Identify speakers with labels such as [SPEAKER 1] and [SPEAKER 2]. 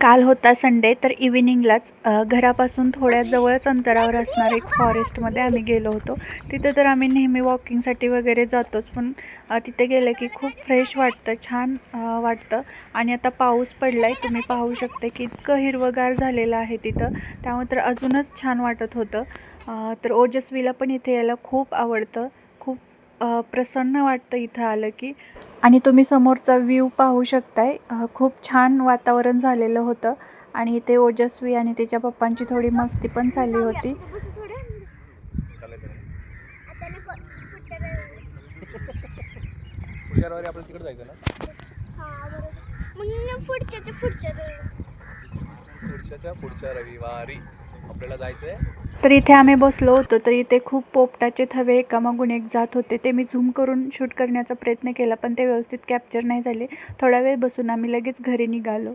[SPEAKER 1] काल होता संडे, तर इव्हिनिंगलाच घरापासून थोड्या जवळच अंतरावर असणाऱ्या एक फॉरेस्टमध्ये आम्ही गेलो होतो. तिथे तर आम्ही नेहमी वॉकिंगसाठी वगैरे जातोच, पण तिथे गेलं की खूप फ्रेश वाटतं, छान वाटतं. आणि आता पाऊस पडला आहे, तुम्ही पाहू शकता की इतकं हिरवंगार झालेलं आहे तिथं, त्यामुळे तर अजूनच छान वाटत होतं. तर ओजस्वीला पण इथे यायला खूप आवडतं, खूप प्रसन्न वाटतं इथं आलं की. आणि तुम्ही समोरचा व्ह्यू पाहू शकताय, खूप छान वातावरण झालेलं होतं. आणि इथे ओजस्वी आणि तिच्या पप्पांची थोडी मस्ती पण चालली होती.
[SPEAKER 2] आपण तिकडे जायचं ना. हा बरोबर. मग पुढच्या रविवारी आपल्याला जायचंय.
[SPEAKER 1] तर इथे आम्ही बसलो होतो, तर इथे खूप पोपटाचे थवे एकामागून एक जात होते. ते मी झूम करून शूट करण्याचा प्रयत्न केला, पण ते व्यवस्थित कॅप्चर नाही झाले. थोडा वेळ बसून आम्ही लगेच घरी निघालो.